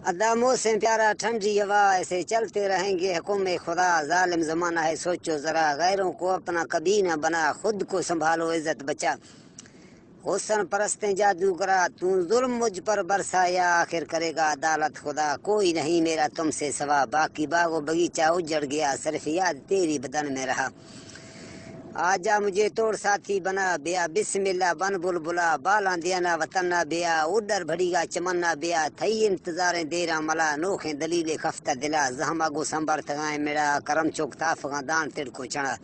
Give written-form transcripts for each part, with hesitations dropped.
اداموں سے پیارا ٹھنڈی ہوا ایسے چلتے رہیں گے حکم خدا، ظالم زمانہ ہے سوچو ذرا، غیروں کو اپنا کبھی نہ بنا، خود کو سنبھالو عزت بچا، حسن پرستیں جادو کرا، تو ظلم مجھ پر برسایا، آخر کرے گا عدالت خدا، کوئی نہیں میرا تم سے سوا، باقی باغ و بغیچہ اجڑ گیا، صرف یاد تیری بدن میں رہا، آجا مجھے توڑ ساتھی بنا، بیا بسم اللہ بن بلبلا، بالاں دینا وطن نہ بیا، اڈر بھڑی گا چمن نہ بیا، تھئی انتظاریں دیرا ملا، نوکھیں دلیل خفتہ دلا، زہما گو سنبرت گائیں میڑا، کرم چوک تافغاں دان تڑکو چڑا،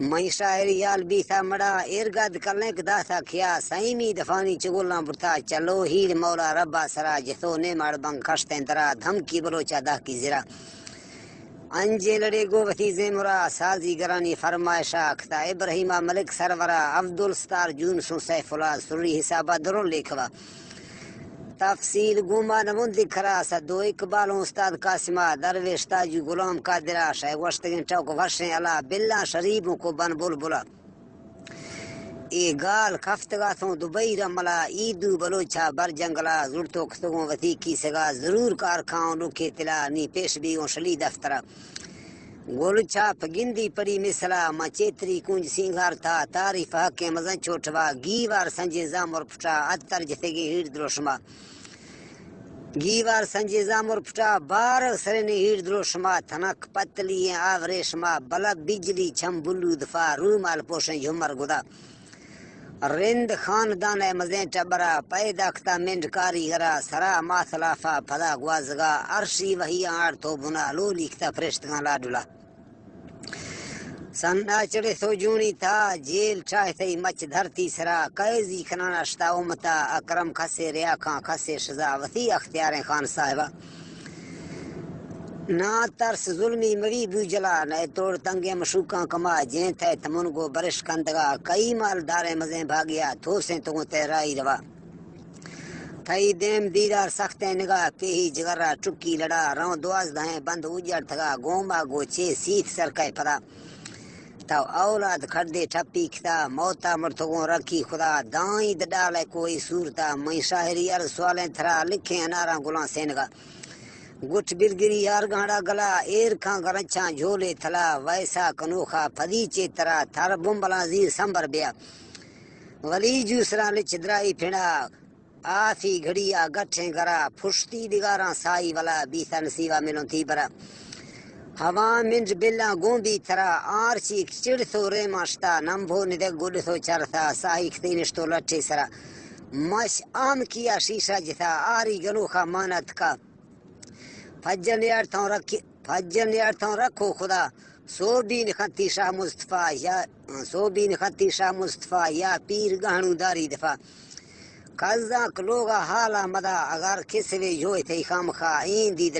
میں شاعری یال بھی تھا مڑا، ارگد کلنک دا تھا کیا، سائمی دفانی چگولاں برتا، چلو ہیل مولا ربا سرا، جتو نے مار بنگ کشتیں درا، دھمکی بلوچا دا کی زرا، انجے لڑے گو وتیزے مرا، سازی گرانی فرمائشہ اکھتا، ابراہیمہ ملک سرورا، عبدالستار جون سو سیف اللہ، سری حسابہ درون لکھوا، تفصیل گوما نمون دکھرا، صدو اقبالوں استاد قاسمہ، درویش تاجو غلام قادرہ، شاہ وشتگن چوک ورشیں علا، بلا شریبوں کو بن بلبلا، اے گال کفتگاتوں دبئی رملا، ایدو بلوچا بر جنگلا، زڑتو کتگوں وتی کی سگا، ضرور کار کھاؤں لکھے تلا، نی پیش بیگوں شلی دفترہ، گول چھاپ گندی پڑی مثلا، ماں چیتری کنج سنگھار تھا، تعریف حق مزن چھوٹوا، گیوار سنجے زامر پھٹا، اتر جتگی ہیڑ دروشما، گیوار سنجے زامر پھٹا، بار سرنی ہیڑ دروشما، تھنک پتلی آوریشما، بلب بجلی چھم بلو دفا، رومال پوشن جھمر گدا، رند خاندان مزین ٹبرا، پیدا کتا منڈ کاریگرا، سرا ماثلافا پدا گوازگا، عرشی وہی آڑ تو بنا، لو لکھتا فرشتگاں لاڈولا، سنا چڑے سو جونی تھا، جیل چاہے تھی مچ دھرتی سرا، قیزی کھنانا شتا امتا، اکرم کھسے ریا کھان کھسے شزا، وتی اختیاریں خان صاحبہ، نہ ترس ظلمی مری بو جلا، نئے توڑ تنگے مشوکاں کما، جین تھے تمن گو برش کندگا، کئی مال دارے مزیں بھاگیا، تھو سے تو تہرائی روا، تھئی دیم دیدار سختیں نگاہ، پیہی جگرہ ٹکی لڑا، رون دوازدہیں بند اجڑ تھگا، گوما گو چھ سیت سرکے پدا، تو اولاد کھڑدے ٹھپی کھتا، موتا مرتگوں رکھی خدا، دائیں ڈالے کوئی صورتا، میں شاعری عرض سوالیں تھرا، لکھیں اناراں گلاں سینگا، گٹھ بلگری یار گھاڑا گلا، ایر کھاں گرچاں جھولے تھلا، ویسا کنوخا پھدی چیترا، تھر بمبلاں زیر سمبر بیا، ولی جوسراں لچ درائی پھڑا، آفی گھڑیا گٹھیں گرا، پھشتی دگاراں سائی والا، بیتھا نسیوہ ملوں تھی برا، ہوا منج بلاں گومبی تھرا، آرچی چڑ تو ریماشتا، نمبھو ندے گڈ تو چرتا، ساہی کھتی نشتو لٹھے سرا، مش آم کیا شیشہ جتھا، آری گنوخا مانت کا، فجر نیارتوں رکھو خدا، سوبین خطی شاہ مصطفیٰ یا سوبین خطی شاہ مصطفیٰ، یا پیر گہنو داری دفاع، کزاک لوگا حالا مدا، اگر کسوے جوئے تھی خام خواہ این دید